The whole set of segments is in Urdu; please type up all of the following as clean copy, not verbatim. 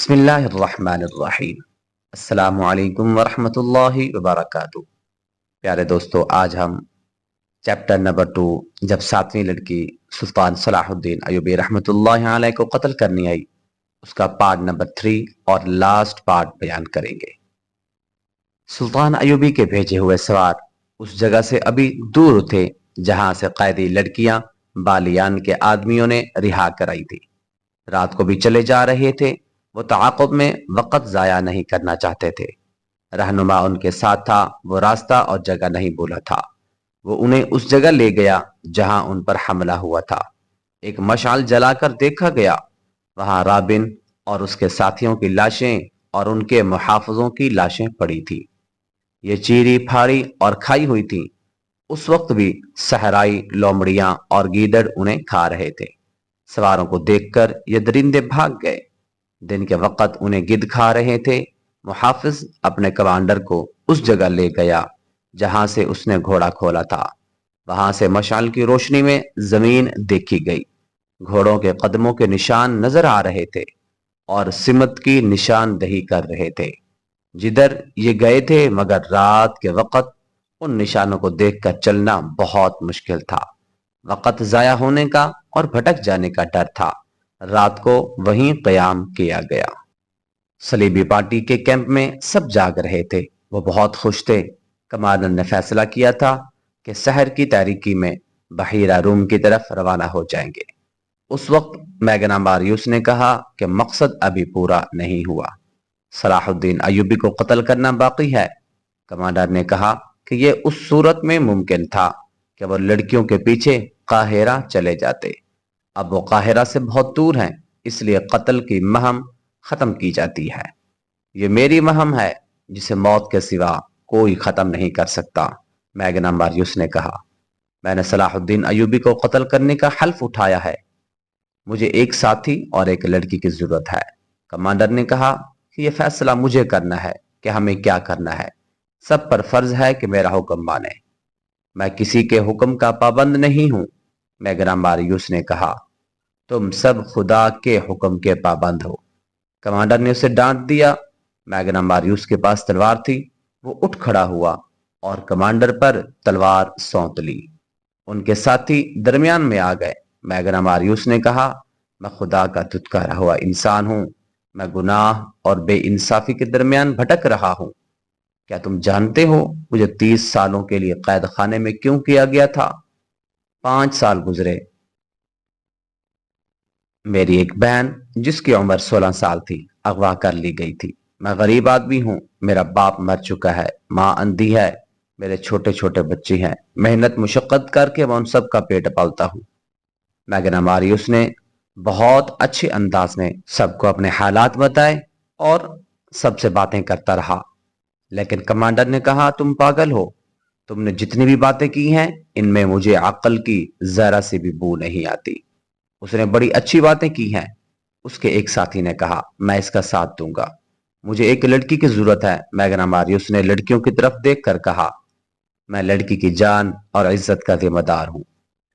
بسم اللہ الرحمن الرحیم۔ السلام علیکم ورحمۃ اللہ وبرکاتہ۔ پیارے دوستو، آج ہم چیپٹر نمبر 2 جب ساتویں لڑکی سلطان صلاح الدین ایوبی رحمۃ اللہ علیہ کو قتل کرنی آئی، اس کا پارٹ نمبر 3 اور لاسٹ پارٹ بیان کریں گے۔ سلطان ایوبی کے بھیجے ہوئے سوار اس جگہ سے ابھی دور تھے جہاں سے قیدی لڑکیاں بالیان کے آدمیوں نے رہا کرائی تھی۔ رات کو بھی چلے جا رہے تھے۔ وہ تعاقب میں وقت ضائع نہیں کرنا چاہتے تھے۔ رہنما ان کے ساتھ تھا، وہ راستہ اور جگہ نہیں بولا تھا۔ وہ انہیں اس جگہ لے گیا جہاں ان پر حملہ ہوا تھا۔ ایک مشعل جلا کر دیکھا گیا، وہاں رابن اور اس کے ساتھیوں کی لاشیں اور ان کے محافظوں کی لاشیں پڑی تھی۔ یہ چیری پھاڑی اور کھائی ہوئی تھی۔ اس وقت بھی صحرائی لومڑیاں اور گیدڑ انہیں کھا رہے تھے۔ سواروں کو دیکھ کر یہ درندے بھاگ گئے۔ دن کے وقت انہیں گدھ کھا رہے تھے۔ محافظ اپنے کمانڈر کو اس جگہ لے گیا جہاں سے اس نے گھوڑا کھولا تھا۔ وہاں سے مشعل کی روشنی میں زمین دیکھی گئی۔ گھوڑوں کے قدموں کے نشان نظر آ رہے تھے اور سمت کی نشاندہی کر رہے تھے۔ جدھر یہ گئے تھے، مگر رات کے وقت ان نشانوں کو دیکھ کر چلنا بہت مشکل تھا۔ وقت ضائع ہونے کا اور بھٹک جانے کا ڈر تھا۔ رات کو وہیں قیام کیا گیا۔ صلیبی پارٹی کے کیمپ میں سب جاگ رہے تھے۔ وہ بہت خوش تھے۔ کمانڈر نے فیصلہ کیا تھا کہ سحر کی تاریکی میں بحیرہ روم کی طرف روانہ ہو جائیں گے۔ اس وقت میگنا ماریوس نے کہا کہ مقصد ابھی پورا نہیں ہوا، صلاح الدین ایوبی کو قتل کرنا باقی ہے۔ کمانڈر نے کہا کہ یہ اس صورت میں ممکن تھا کہ وہ لڑکیوں کے پیچھے قاہرہ چلے جاتے۔ اب وہ قاہرہ سے بہت دور ہیں، اس لیے قتل کی مہم ختم کی جاتی ہے۔ یہ میری مہم ہے جسے موت کے سوا کوئی ختم نہیں کر سکتا، میگنا ماریوس نے کہا۔ میں نے صلاح الدین ایوبی کو قتل کرنے کا حلف اٹھایا ہے۔ مجھے ایک ساتھی اور ایک لڑکی کی ضرورت ہے۔ کمانڈر نے کہا کہ یہ فیصلہ مجھے کرنا ہے کہ ہمیں کیا کرنا ہے۔ سب پر فرض ہے کہ میرا حکم مانے۔ میں کسی کے حکم کا پابند نہیں ہوں، میگنا ماریوس نے کہا۔ تم سب خدا کے حکم کے پابند ہو، کمانڈر نے اسے ڈانٹ دیا۔ میگنا ماریوس کے پاس تلوار تھی۔ وہ اٹھ کھڑا ہوا اور کمانڈر پر تلوار سونت لی۔ ان کے ساتھی درمیان میں آ گئے۔ میگنا ماریوس نے کہا، میں خدا کا دھتکارا ہوا انسان ہوں۔ میں گناہ اور بے انصافی کے درمیان بھٹک رہا ہوں۔ کیا تم جانتے ہو مجھے 30 سالوں کے لیے قید خانے میں کیوں کیا گیا تھا؟ 5 سال گزرے۔ میری ایک بہن جس کی عمر 16 سال تھی اغوا کر لی گئی تھی۔ میں غریب آدمی ہوں، میرا باپ مر چکا ہے، ماں اندھی ہے، میرے چھوٹے چھوٹے بچے ہیں۔ محنت مشقت کر کے میں ان سب کا پیٹ پالتا ہوں۔ میگنا ماریوس نے بہت اچھے انداز میں سب کو اپنے حالات بتائے اور سب سے باتیں کرتا رہا، لیکن کمانڈر نے کہا، تم پاگل ہو۔ تم نے جتنی بھی باتیں کی ہیں ان میں مجھے عقل کی ذرا سی بھی بو نہیں آتی۔ اس نے بڑی اچھی باتیں کی ہیں۔ اس کے ایک ساتھی نے کہا، میں اس کا ساتھ دوں گا۔ مجھے ایک لڑکی کی ضرورت ہے۔ میگنا ماریوس نے لڑکیوں کی طرف دیکھ کر کہا، میں لڑکی کی جان اور عزت کا ذمہ دار ہوں۔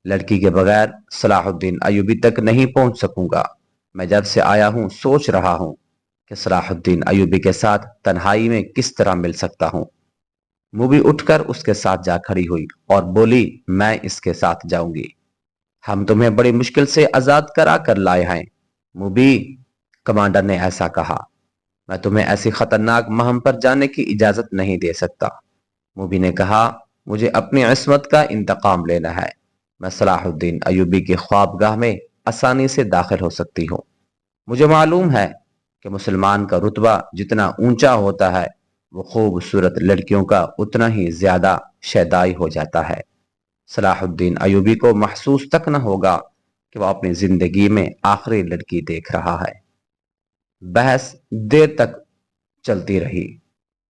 لڑکی کے بغیر صلاح الدین ایوبی تک نہیں پہنچ سکوں گا۔ میں جب سے آیا ہوں سوچ رہا ہوں کہ صلاح الدین ایوبی کے ساتھ تنہائی میں کس طرح مل سکتا ہوں۔ موبی اٹھ کر اس کے ساتھ جا کھڑی ہوئی اور بولی، میں اس کے ساتھ جاؤں گی۔ ہم تمہیں بڑی مشکل سے آزاد کرا کر لائے ہیں موبی، کمانڈر نے ایسا کہا۔ میں تمہیں ایسی خطرناک مہم پر جانے کی اجازت نہیں دے سکتا۔ موبی نے کہا، مجھے اپنی عصمت کا انتقام لینا ہے۔ میں صلاح الدین ایوبی کی خوابگاہ میں آسانی سے داخل ہو سکتی ہوں۔ مجھے معلوم ہے کہ مسلمان کا رتبہ جتنا اونچا ہوتا ہے، وہ خوبصورت لڑکیوں کا اتنا ہی زیادہ شیدائی ہو جاتا ہے۔ صلاح الدین ایوبی کو محسوس تک نہ ہوگا کہ وہ اپنی زندگی میں آخری لڑکی دیکھ رہا ہے۔ بحث دیر تک چلتی رہی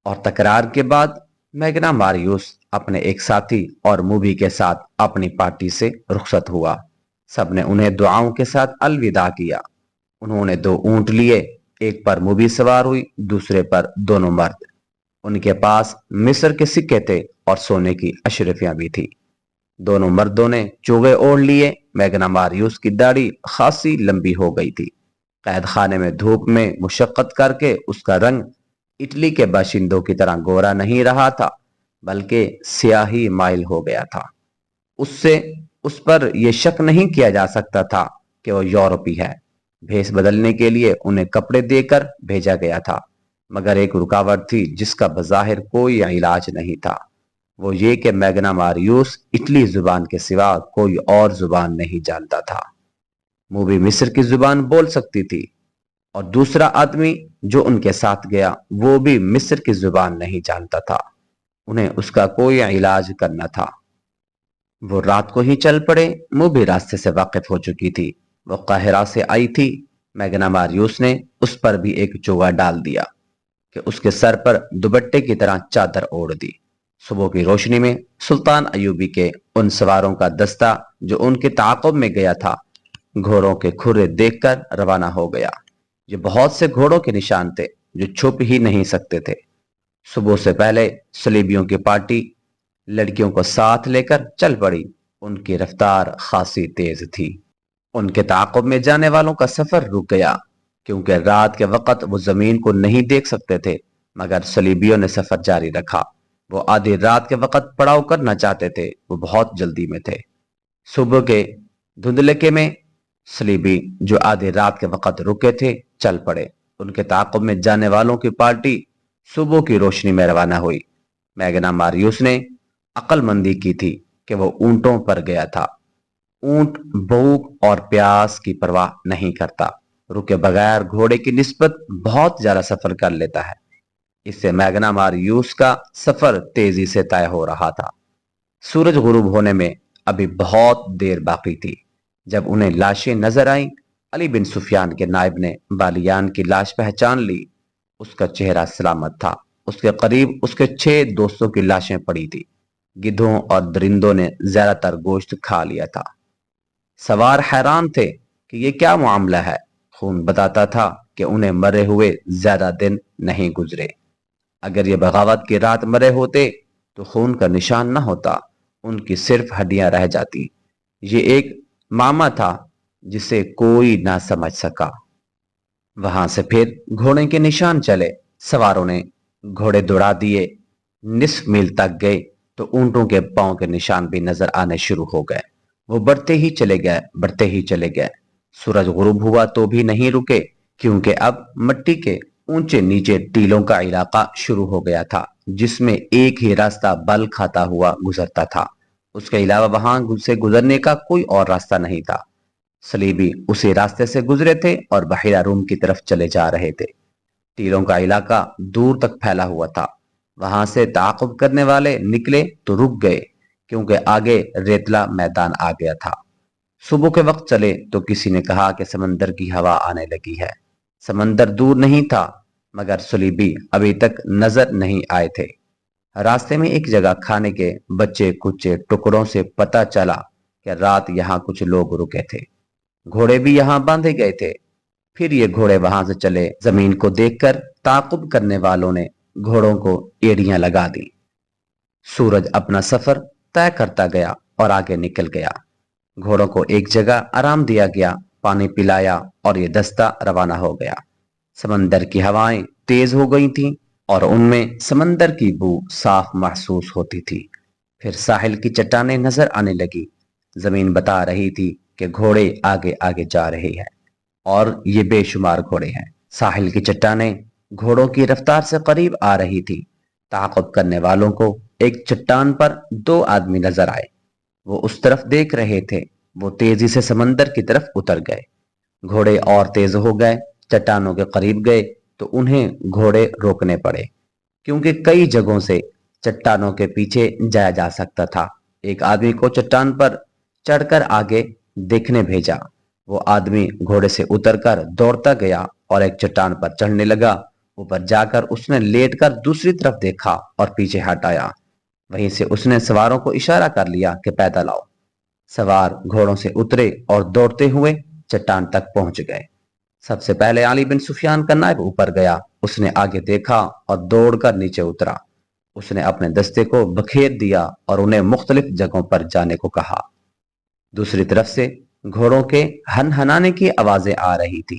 اور تکرار کے بعد میگنا ماریوس اپنے ایک ساتھی اور موبی کے ساتھ اپنی پارٹی سے رخصت ہوا۔ سب نے انہیں دعاؤں کے ساتھ الوداع کیا۔ انہوں نے 2 اونٹ لیے، ایک پر موبی سوار ہوئی، دوسرے پر دونوں مرد۔ ان کے پاس مصر کے سکے تھے اور سونے کی اشرفیاں بھی تھی۔ دونوں مردوں نے چوغے اوڑھ لیے۔ میگنا ماریوس کی داڑھی خاصی لمبی ہو گئی تھی۔ قید خانے میں دھوپ میں مشقت کر کے اس کا رنگ اٹلی کے باشندوں کی طرح گورا نہیں رہا تھا، بلکہ سیاہی مائل ہو گیا تھا۔ اس پر یہ شک نہیں کیا جا سکتا تھا کہ وہ یورپی ہے۔ بھیس بدلنے کے لیے انہیں کپڑے دے کر بھیجا گیا تھا، مگر ایک رکاوٹ تھی جس کا بظاہر کوئی علاج نہیں تھا، وہ یہ کہ میگنا ماریوس اٹلی زبان کے سوا کوئی اور زبان نہیں جانتا تھا۔ وہ بھی مصر کی زبان بول سکتی تھی، اور دوسرا آدمی جو ان کے ساتھ گیا وہ بھی مصر کی زبان نہیں جانتا تھا۔ انہیں اس کا کوئی علاج کرنا تھا۔ وہ رات کو ہی چل پڑے۔ وہ بھی راستے سے واقف ہو چکی تھی۔ وہ قاہرہ سے آئی تھی۔ میگنا ماریوس نے اس پر بھی ایک چوغا ڈال دیا کہ اس کے سر پر دوپٹے کی طرح چادر اوڑھ دی۔ صبح کی روشنی میں سلطان ایوبی کے ان سواروں کا دستہ جو ان کے تعاقب میں گیا تھا، گھوڑوں کے کھرے دیکھ کر روانہ ہو گیا۔ یہ بہت سے گھوڑوں کے نشان تھے جو چھپ ہی نہیں سکتے تھے۔ صبح سے پہلے صلیبیوں کی پارٹی لڑکیوں کو ساتھ لے کر چل پڑی۔ ان کی رفتار خاصی تیز تھی۔ ان کے تعاقب میں جانے والوں کا سفر رک گیا، کیونکہ رات کے وقت وہ زمین کو نہیں دیکھ سکتے تھے، مگر صلیبیوں نے سفر جاری رکھا۔ وہ آدھی رات کے وقت پڑاؤ کرنا چاہتے تھے، وہ بہت جلدی میں تھے۔ صبح کے دھندلکے میں صلیبی جو آدھی رات کے وقت رکے تھے چل پڑے۔ ان کے تعاقب میں جانے والوں کی پارٹی صبح کی روشنی میں روانہ ہوئی۔ میگنا ماریوس نے عقل مندی کی تھی کہ وہ اونٹوں پر گیا تھا۔ اونٹ بھوک اور پیاس کی پرواہ نہیں کرتا، رکے بغیر گھوڑے کی نسبت بہت زیادہ سفر کر لیتا ہے۔ اس سے میگنا ماریوس کا سفر تیزی سے طے ہو رہا تھا۔ سورج غروب ہونے میں ابھی بہت دیر باقی تھی۔ جب انہیں لاشیں نظر آئیں، علی بن سفیان کے نائب نے بالیان کی لاش پہچان لی۔ اس کا چہرہ سلامت تھا۔ اس کے قریب اس کے 6 دوستوں کی لاشیں پڑی تھی۔ گدھوں اور درندوں نے زیادہ تر گوشت کھا لیا تھا۔ سوار حیران تھے کہ یہ کیا معاملہ ہے۔ خون بتاتا تھا کہ انہیں مرے ہوئے زیادہ دن نہیں گزرے۔ اگر یہ بغاوت کی رات مرے ہوتے تو خون کا نشان نہ ہوتا، ان کی صرف ہڈیاں رہ جاتی۔ یہ ایک معمہ تھا جسے کوئی نہ سمجھ سکا۔ وہاں سے پھر گھوڑے کے نشان چلے۔ سواروں نے گھوڑے دوڑا دیے۔ نصف میل تک گئے تو اونٹوں کے پاؤں کے نشان بھی نظر آنے شروع ہو گئے۔ وہ بڑھتے ہی چلے گئے۔ سورج غروب ہوا تو بھی نہیں رکے، کیونکہ اب مٹی کے اونچے نیچے ٹیلوں کا علاقہ شروع ہو گیا تھا، جس میں ایک ہی راستہ بل کھاتا ہوا گزرتا تھا۔ اس کے علاوہ وہاں سے گزرنے کا کوئی اور راستہ نہیں تھا۔ صلیبی اسی راستے سے گزرے تھے اور بحیرہ روم کی طرف چلے جا رہے تھے۔ ٹیلوں کا علاقہ دور تک پھیلا ہوا تھا۔ وہاں سے تعاقب کرنے والے نکلے تو رک گئے، کیونکہ آگے ریتلا میدان آ گیا تھا۔ صبح کے وقت چلے تو کسی نے کہا کہ سمندر کی ہوا آنے لگی ہے۔ سمندر دور نہیں تھا، مگر صلیبی ابھی تک نظر نہیں آئے تھے۔ راستے میں ایک جگہ کھانے کے بچے کچے ٹکڑوں سے پتہ چلا کہ رات یہاں کچھ لوگ رکے تھے۔ گھوڑے بھی یہاں باندھے گئے تھے۔ پھر یہ گھوڑے وہاں سے چلے۔ زمین کو دیکھ کر تعاقب کرنے والوں نے گھوڑوں کو ایڑیاں لگا دی۔ سورج اپنا سفر طے کرتا گیا اور آگے نکل گیا۔ گھوڑوں کو ایک جگہ آرام دیا گیا، پانی پلایا اور یہ دستہ روانہ ہو گیا۔ سمندر کی ہوائیں تیز ہو گئی تھیں اور ان میں سمندر کی بو صاف محسوس ہوتی تھی۔ پھر ساحل کی چٹانیں نظر آنے لگی۔ زمین بتا رہی تھی کہ گھوڑے آگے آگے جا رہے ہیں، اور یہ بے شمار گھوڑے ہیں۔ ساحل کی چٹانیں گھوڑوں کی رفتار سے قریب آ رہی تھی۔ تعاقب کرنے والوں کو ایک چٹان پر 2 آدمی نظر آئے۔ وہ اس طرف دیکھ رہے تھے۔ وہ تیزی سے سمندر کی طرف اتر گئے۔ گھوڑے اور تیز ہو گئے۔ چٹانوں کے قریب گئے تو انہیں گھوڑے روکنے پڑے، کیونکہ کئی جگہوں سے چٹانوں کے پیچھے جایا جا سکتا تھا۔ ایک آدمی کو چٹان پر چڑھ کر آگے دیکھنے بھیجا۔ وہ آدمی گھوڑے سے اتر کر دوڑتا گیا اور ایک چٹان پر چڑھنے لگا۔ اوپر جا کر اس نے لیٹ کر دوسری طرف دیکھا اور پیچھے ہٹ آیا۔ وہیں سے اس نے سواروں کو اشارہ کر لیا کہ پیدل آؤ۔ سوار گھوڑوں سے اترے اور دوڑتے ہوئے چٹان تک پہنچ گئے۔ سب سے پہلے علی بن سفیان کا نائب اوپر گیا۔ اس نے آگے دیکھا اور دوڑ کر نیچے اترا۔ اس نے اپنے دستے کو بکھیر دیا اور انہیں مختلف جگہوں پر جانے کو کہا۔ دوسری طرف سے گھوڑوں کے ہنہنانے کی آوازیں آ رہی تھی۔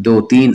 2-3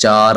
4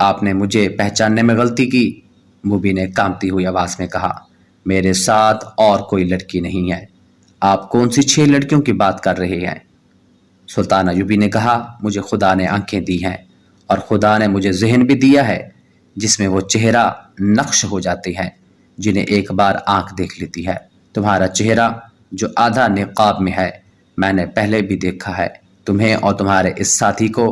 آپ نے مجھے پہچاننے میں غلطی کی، موبی نے کانپتی ہوئی آواز میں کہا۔ میرے ساتھ اور کوئی لڑکی نہیں ہے۔ آپ کون سی 6 لڑکیوں کی بات کر رہے ہیں؟ سلطان ایوبی نے کہا، مجھے خدا نے آنکھیں دی ہیں اور خدا نے مجھے ذہن بھی دیا ہے جس میں وہ چہرہ نقش ہو جاتے ہیں جنہیں ایک بار آنکھ دیکھ لیتی ہے۔ تمہارا چہرہ جو آدھا نقاب میں ہے میں نے پہلے بھی دیکھا ہے۔ تمہیں اور تمہارے اس ساتھی کو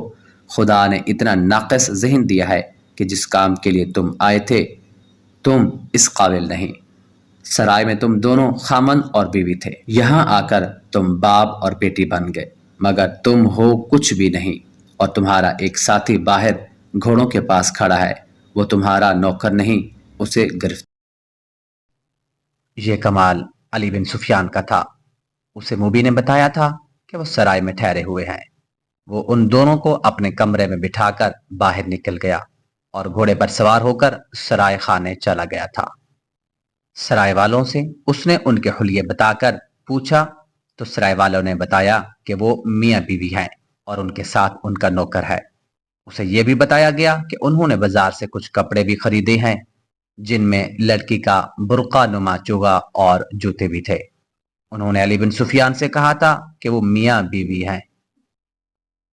خدا نے اتنا ناقص ذہن دیا ہے کہ جس کام کے لیے تم آئے تھے تم اس قابل نہیں۔ سرائے میں تم دونوں خامند اور بیوی تھے، یہاں آ کر تم باپ اور بیٹی بن گئے، مگر تم ہو کچھ بھی نہیں، اور تمہارا ایک ساتھی باہر گھوڑوں کے پاس کھڑا ہے، وہ تمہارا نوکر نہیں، اسے گرفتار۔ یہ کمال علی بن سفیان کا تھا۔ اسے موبی نے بتایا تھا کہ وہ سرائے میں ٹھہرے ہوئے ہیں۔ وہ ان دونوں کو اپنے کمرے میں بٹھا کر باہر نکل گیا اور گھوڑے پر سوار ہو کر سرائے خانے چلا گیا تھا۔ سرائے والوں سے اس نے ان کے حلیے بتا کر پوچھا تو سرائے والوں نے بتایا کہ وہ میاں بیوی ہیں اور ان کے ساتھ ان کا نوکر ہے۔ اسے یہ بھی بتایا گیا کہ انہوں نے بازار سے کچھ کپڑے بھی خریدے ہیں جن میں لڑکی کا برقع نما چوغا اور جوتے بھی تھے۔ انہوں نے علی بن سفیان سے کہا تھا کہ وہ میاں بیوی ہیں۔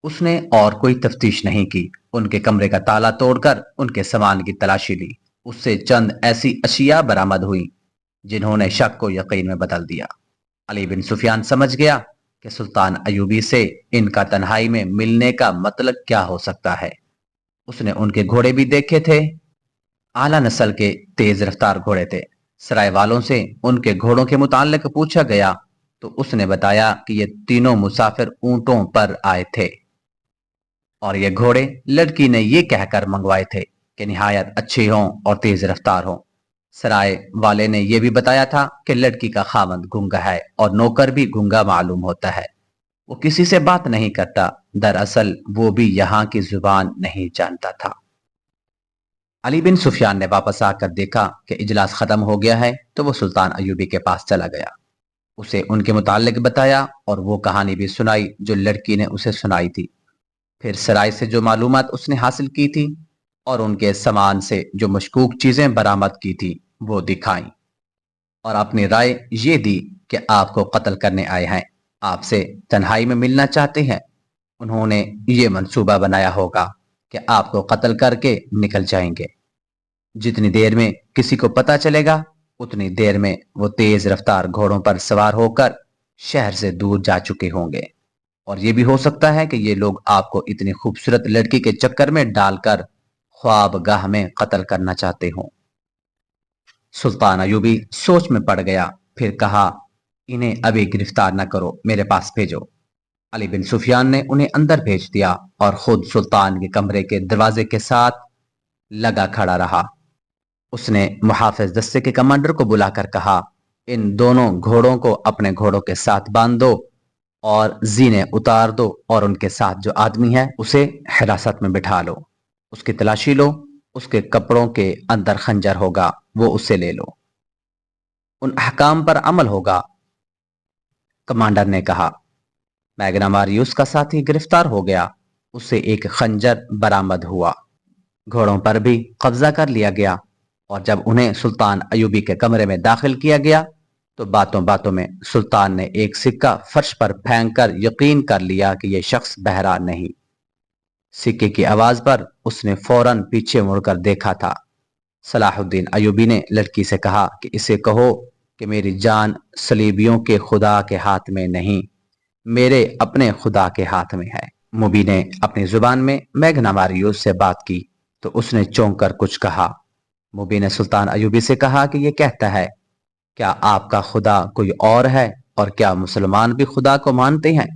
اس نے اور کوئی تفتیش نہیں کی، ان کے کمرے کا تالا توڑ کر ان کے سامان کی تلاشی لی۔ اس سے چند ایسی اشیاء برآمد ہوئی جنہوں نے شک کو یقین میں بدل دیا۔ علی بن سفیان سمجھ گیا کہ سلطان ایوبی سے ان کا تنہائی میں ملنے کا مطلب کیا ہو سکتا ہے۔ اس نے ان کے گھوڑے بھی دیکھے تھے، اعلیٰ نسل کے تیز رفتار گھوڑے تھے۔ سرائے والوں سے ان کے گھوڑوں کے متعلق پوچھا گیا تو اس نے بتایا کہ یہ تینوں مسافر اونٹوں پر آئے تھے اور یہ گھوڑے لڑکی نے یہ کہہ کر منگوائے تھے کہ نہایت اچھے ہوں اور تیز رفتار ہوں۔ سرائے والے نے یہ بھی بتایا تھا کہ لڑکی کا خاوند گونگا ہے اور نوکر بھی گونگا معلوم ہوتا ہے، وہ کسی سے بات نہیں کرتا، دراصل وہ بھی یہاں کی زبان نہیں جانتا تھا۔ علی بن سفیان نے واپس آ کر دیکھا کہ اجلاس ختم ہو گیا ہے تو وہ سلطان ایوبی کے پاس چلا گیا، اسے ان کے متعلق بتایا اور وہ کہانی بھی سنائی جو لڑکی نے اسے سنائی تھی۔ پھر سرائے سے جو معلومات اس نے حاصل کی تھی اور ان کے سامان سے جو مشکوک چیزیں برآمد کی تھی وہ دکھائیں، اور اپنی رائے یہ دی کہ آپ کو قتل کرنے آئے ہیں، آپ سے تنہائی میں ملنا چاہتے ہیں۔ انہوں نے یہ منصوبہ بنایا ہوگا کہ آپ کو قتل کر کے نکل جائیں گے۔ جتنی دیر میں کسی کو پتہ چلے گا اتنی دیر میں وہ تیز رفتار گھوڑوں پر سوار ہو کر شہر سے دور جا چکے ہوں گے، اور یہ بھی ہو سکتا ہے کہ یہ لوگ آپ کو اتنی خوبصورت لڑکی کے چکر میں ڈال کر خواب گاہ میں قتل کرنا چاہتے ہوں۔ سلطان ایوبی سوچ میں پڑ گیا، پھر کہا، انہیں ابھی گرفتار نہ کرو، میرے پاس بھیجو۔ علی بن سفیان نے انہیں اندر بھیج دیا اور خود سلطان کے کمرے کے دروازے کے ساتھ لگا کھڑا رہا۔ اس نے محافظ دستے کے کمانڈر کو بلا کر کہا، ان دونوں گھوڑوں کو اپنے گھوڑوں کے ساتھ باندھ دو اور زینے اتار دو، اور ان کے ساتھ جو آدمی ہے اسے حراست میں بٹھا لو، اس کی تلاشی لو، اس کے کپڑوں کے اندر خنجر ہوگا، وہ اسے لے لو، ان احکام پر عمل ہوگا۔ کمانڈر نے کہا، میگنا ماریوس کا ساتھی گرفتار ہو گیا، اس سے ایک خنجر برآمد ہوا، گھوڑوں پر بھی قبضہ کر لیا گیا، اور جب انہیں سلطان ایوبی کے کمرے میں داخل کیا گیا تو باتوں باتوں میں سلطان نے ایک سکہ فرش پر پھینک کر یقین کر لیا کہ یہ شخص بہرا نہیں۔ سکے کی آواز پر اس نے فوراً پیچھے مڑ کر دیکھا تھا۔ صلاح الدین ایوبی نے لڑکی سے کہا کہ اسے کہو کہ میری جان صلیبیوں کے خدا کے ہاتھ میں نہیں، میرے اپنے خدا کے ہاتھ میں ہے۔ موبی نے اپنی زبان میں میگنا ماریوس سے بات کی تو اس نے چونک کر کچھ کہا۔ موبی نے سلطان ایوبی سے کہا کہ یہ کہتا ہے، کیا آپ کا خدا کوئی اور ہے، اور کیا مسلمان بھی خدا کو مانتے ہیں؟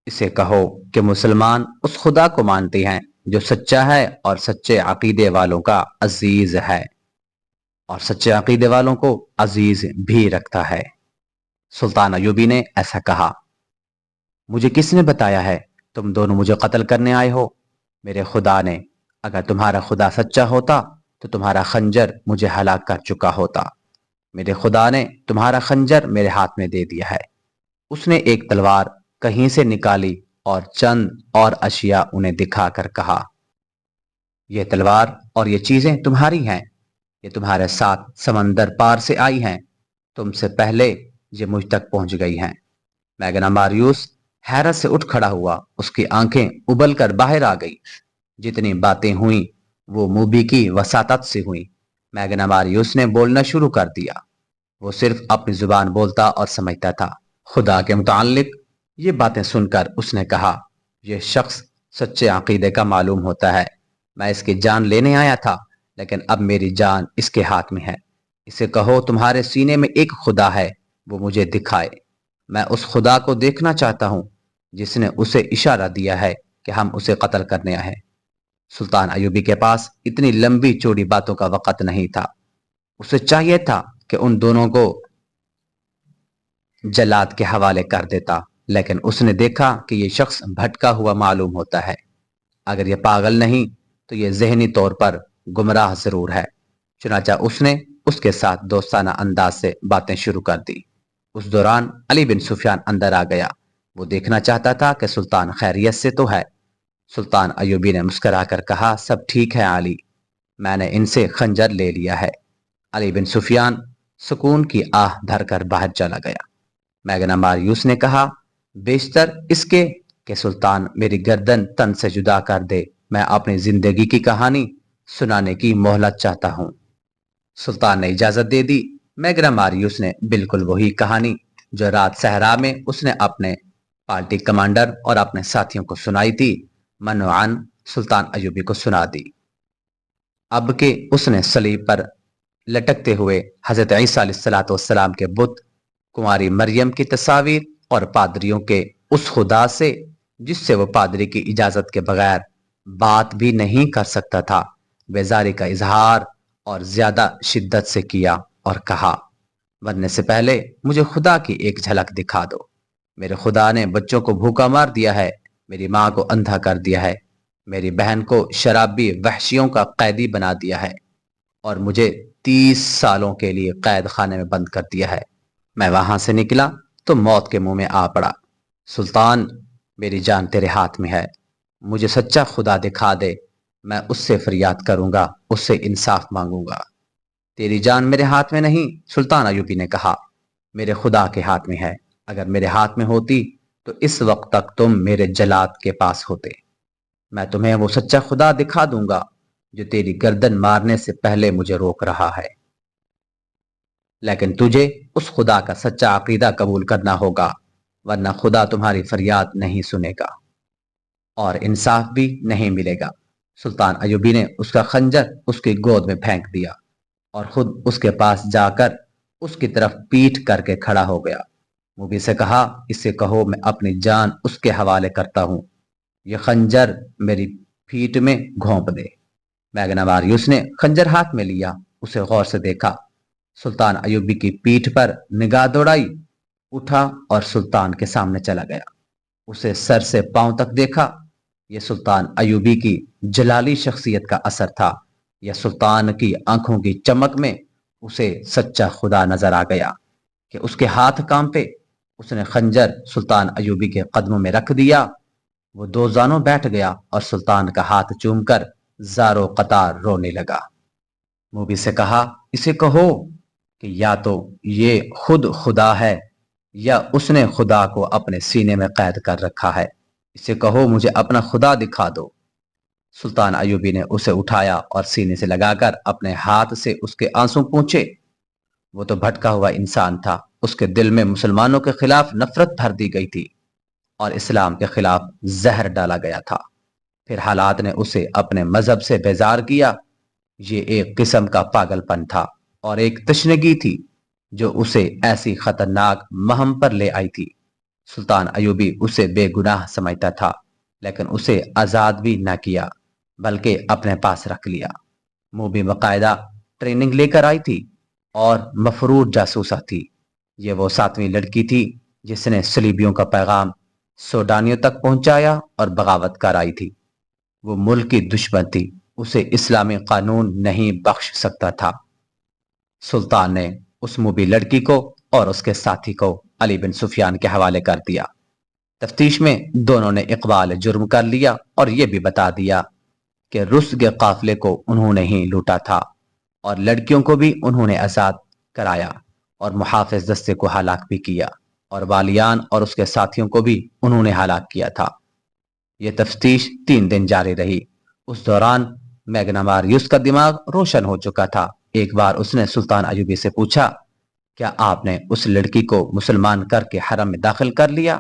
اسے کہو کہ مسلمان اس خدا کو مانتے ہیں جو سچا ہے اور سچے عقیدے والوں کا عزیز ہے، اور سچے عقیدے والوں کو عزیز بھی رکھتا ہے۔ سلطان ایوبی نے ایسا کہا، مجھے کس نے بتایا ہے تم دونوں مجھے قتل کرنے آئے ہو؟ میرے خدا نے، اگر تمہارا خدا سچا ہوتا تو تمہارا خنجر مجھے ہلاک کر چکا ہوتا۔ میرے خدا نے تمہارا خنجر میرے ہاتھ میں دے دیا ہے۔ اس نے ایک تلوار کہیں سے نکالی اور چند اور اشیاء انہیں دکھا کر کہا، یہ تلوار اور یہ چیزیں تمہاری ہیں، یہ تمہارے ساتھ سمندر پار سے آئی ہیں، تم سے پہلے یہ مجھ تک پہنچ گئی ہیں۔ میگنا ماریوس حیرت سے اٹھ کھڑا ہوا، اس کی آنکھیں ابل کر باہر آ گئی۔ جتنی باتیں ہوئیں وہ موبی کی وساطت سے ہوئیں۔ میگنا ماریوس نے بولنا شروع کر دیا۔ وہ صرف اپنی زبان بولتا اور سمجھتا تھا۔ خدا کے متعلق یہ باتیں سن کر اس نے کہا، یہ شخص سچے عقیدے کا معلوم ہوتا ہے۔ میں اس کی جان لینے آیا تھا، لیکن اب میری جان اس کے ہاتھ میں ہے۔ اسے کہو تمہارے سینے میں ایک خدا ہے، وہ مجھے دکھائے۔ میں اس خدا کو دیکھنا چاہتا ہوں جس نے اسے اشارہ دیا ہے کہ ہم اسے قتل کرنے آئے۔ سلطان ایوبی کے پاس اتنی لمبی چوڑی باتوں کا وقت نہیں تھا۔ اسے چاہیے تھا کہ ان دونوں کو جلاد کے حوالے کر دیتا، لیکن اس نے دیکھا کہ یہ شخص بھٹکا ہوا معلوم ہوتا ہے۔ اگر یہ پاگل نہیں تو یہ ذہنی طور پر گمراہ ضرور ہے۔ چنانچہ اس نے اس کے ساتھ دوستانہ انداز سے باتیں شروع کر دی۔ اس دوران علی بن سفیان اندر آ گیا۔ وہ دیکھنا چاہتا تھا کہ سلطان خیریت سے تو ہے۔ سلطان ایوبی نے مسکرا کر کہا، سب ٹھیک ہے علی، میں نے ان سے خنجر لے لیا ہے۔ علی بن سفیان سکون کی آہ دھر کر باہر چلا گیا۔ میگنا ماریوس نے کہا، بیشتر اس کے کہ سلطان میری گردن تن سے جدا کر دے، میں اپنی زندگی کی کہانی سنانے کی مہلت چاہتا ہوں۔ سلطان نے اجازت دے دی۔ میگنا ماریوس نے بالکل وہی کہانی جو رات صحرا میں اس نے اپنے پارٹی کمانڈر اور اپنے ساتھیوں کو سنائی تھی، منوعاً سلطان ایوبی کو سنا دی۔ اب کہ اس نے صلیب پر لٹکتے ہوئے حضرت عیسیٰ علیہ السلام کے بت، کنواری مریم کی تصاویر اور پادریوں کے اس خدا سے جس سے وہ پادری کی اجازت کے بغیر بات بھی نہیں کر سکتا تھا، بیزاری کا اظہار اور زیادہ شدت سے کیا اور کہا، مرنے سے پہلے مجھے خدا کی ایک جھلک دکھا دو۔ میرے خدا نے بچوں کو بھوکا مار دیا ہے، میری ماں کو اندھا کر دیا ہے، میری بہن کو شرابی وحشیوں کا قیدی بنا دیا ہے اور مجھے 30 سالوں کے لیے قید خانے میں بند کر دیا ہے۔ میں وہاں سے نکلا تو موت کے منہ میں آ پڑا۔ سلطان، میری جان تیرے ہاتھ میں ہے، مجھے سچا خدا دکھا دے، میں اس سے فریاد کروں گا، اس سے انصاف مانگوں گا۔ تیری جان میرے ہاتھ میں نہیں، سلطان ایوبی نے کہا، میرے خدا کے ہاتھ میں ہے۔ اگر میرے ہاتھ میں ہوتی تو اس وقت تک تم میرے جلاد کے پاس ہوتے۔ میں تمہیں وہ سچا خدا دکھا دوں گا جو تیری گردن مارنے سے پہلے مجھے روک رہا ہے، لیکن تجھے اس خدا کا سچا عقیدہ قبول کرنا ہوگا، ورنہ خدا تمہاری فریاد نہیں سنے گا اور انصاف بھی نہیں ملے گا۔ سلطان ایوبی نے اس کا خنجر اس کی گود میں پھینک دیا اور خود اس کے پاس جا کر اس کی طرف پیٹھ کر کے کھڑا ہو گیا۔ موبی سے کہا، اسے کہو میں اپنی جان اس کے حوالے کرتا ہوں، یہ خنجر میری پیٹھ میں گھونپ دے۔ میگنا ماریوس نے خنجر ہاتھ میں لیا، اسے غور سے دیکھا، سلطان ایوبی کی پیٹھ پر نگاہ دوڑائی، اٹھا اور سلطان کے سامنے چلا گیا۔ اسے سر سے پاؤں تک دیکھا۔ یہ سلطان ایوبی کی جلالی شخصیت کا اثر تھا یا سلطان کی آنکھوں کی چمک میں اسے سچا خدا نظر آ گیا کہ اس کے ہاتھ کانپے۔ اس نے خنجر سلطان ایوبی کے قدموں میں رکھ دیا۔ وہ دو زانوں بیٹھ گیا اور سلطان کا ہاتھ چوم کر زارو قطار رونے لگا۔ موبی سے کہا، اسے کہو کہ یا تو یہ خود خدا ہے یا اس نے خدا کو اپنے سینے میں قید کر رکھا ہے، اسے کہو مجھے اپنا خدا دکھا دو۔ سلطان ایوبی نے اسے اٹھایا اور سینے سے لگا کر اپنے ہاتھ سے اس کے آنسو پونچھے۔ وہ تو بھٹکا ہوا انسان تھا، اس کے دل میں مسلمانوں کے خلاف نفرت بھر دی گئی تھی اور اسلام کے خلاف زہر ڈالا گیا تھا۔ پھر حالات نے اسے اپنے مذہب سے بیزار کیا۔ یہ ایک قسم کا پاگل پن تھا اور ایک تشنگی تھی جو اسے ایسی خطرناک مہم پر لے آئی تھی۔ سلطان ایوبی اسے بے گناہ سمجھتا تھا، لیکن اسے آزاد بھی نہ کیا بلکہ اپنے پاس رکھ لیا۔ موبی باقاعدہ ٹریننگ لے کر آئی تھی اور مفرور جاسوسہ تھی۔ یہ وہ 7ویں لڑکی تھی جس نے صلیبیوں کا پیغام سوڈانیوں تک پہنچایا اور بغاوت کرائی تھی۔ وہ ملک کی دشمن تھی، اسے اسلامی قانون نہیں بخش سکتا تھا۔ سلطان نے اس موبی لڑکی کو اور اس کے ساتھی کو علی بن سفیان کے حوالے کر دیا۔ تفتیش میں دونوں نے اقبال جرم کر لیا اور یہ بھی بتا دیا کہ رسل کے قافلے کو انہوں نے ہی لوٹا تھا اور لڑکیوں کو بھی انہوں نے آزاد کرایا اور محافظ دستے کو ہلاک بھی کیا اور والیان اور اس کے ساتھیوں کو بھی انہوں نے ہلاک کیا تھا۔ یہ تفتیش 3 دن جاری رہی۔ اس دوران میگناماریوس کا دماغ روشن ہو چکا تھا۔ ایک بار اس نے سلطان ایوبی سے پوچھا، کیا آپ نے اس لڑکی کو مسلمان کر کے حرم میں داخل کر لیا؟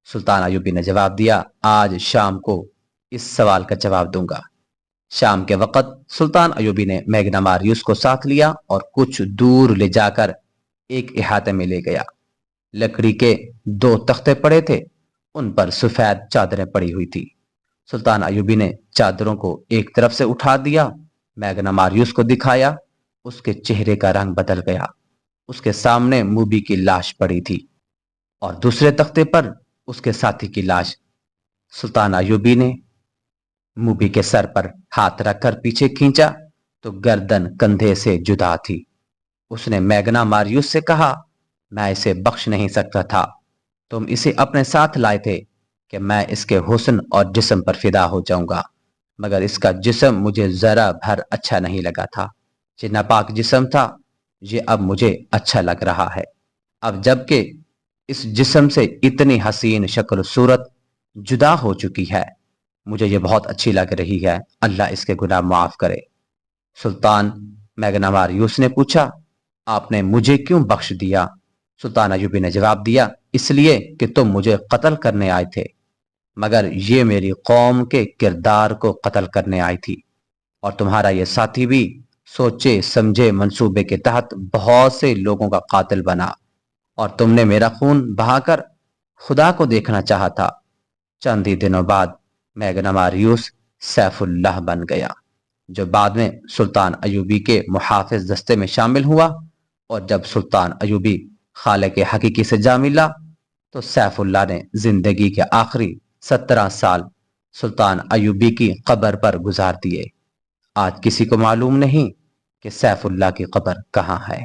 سلطان ایوبی نے جواب دیا، آج شام کو اس سوال کا جواب دوں گا۔ شام کے وقت سلطان ایوبی نے میگناماریوس کو ساتھ لیا اور کچھ دور لے جا کر ایک احاطے میں لے گیا۔ لکڑی کے 2 تختے پڑے تھے، ان پر سفید چادریں پڑی ہوئی تھی۔ سلطان ایوبی نے چادروں کو ایک طرف سے اٹھا دیا، میگناماریوس کو دکھایا۔ اس کے چہرے کا رنگ بدل گیا۔ اس کے سامنے موبی کی لاش پڑی تھی اور دوسرے تختے پر اس کے ساتھی کی لاش۔ سلطان ایوبی نے موبی کے سر پر ہاتھ رکھ کر پیچھے کھینچا تو گردن کندھے سے جدا تھی۔ اس نے میگناماریوس سے کہا، میں اسے بخش نہیں سکتا تھا۔ تم اسے اپنے ساتھ لائے تھے کہ میں اس کے حسن اور جسم پر فدا ہو جاؤں گا، مگر اس کا جسم مجھے ذرا بھر اچھا نہیں لگا تھا۔ یہ ناپاک جسم تھا، یہ اب مجھے اچھا لگ رہا ہے۔ اب جب کہ اس جسم سے اتنی حسین شکل و صورت جدا ہو چکی ہے، مجھے یہ بہت اچھی لگ رہی ہے۔ اللہ اس کے گناہ معاف کرے۔ سلطان میگناماریوس نے پوچھا، آپ نے مجھے کیوں بخش دیا؟ سلطان ایوبی نے جواب دیا، اس لیے کہ تم مجھے قتل کرنے آئے تھے، مگر یہ میری قوم کے کردار کو قتل کرنے آئی تھی، اور تمہارا یہ ساتھی بھی سوچے سمجھے منصوبے کے تحت بہت سے لوگوں کا قاتل بنا، اور تم نے میرا خون بہا کر خدا کو دیکھنا چاہا تھا۔ چند ہی دنوں بعد میگناماریوس سیف اللہ بن گیا، جو بعد میں سلطان ایوبی کے محافظ دستے میں شامل ہوا، اور جب سلطان ایوبی خالق حقیقی سے جا ملا تو سیف اللہ نے زندگی کے آخری 17 سال سلطان ایوبی کی قبر پر گزار دیے۔ آج کسی کو معلوم نہیں کہ سیف اللہ کی قبر کہاں ہے۔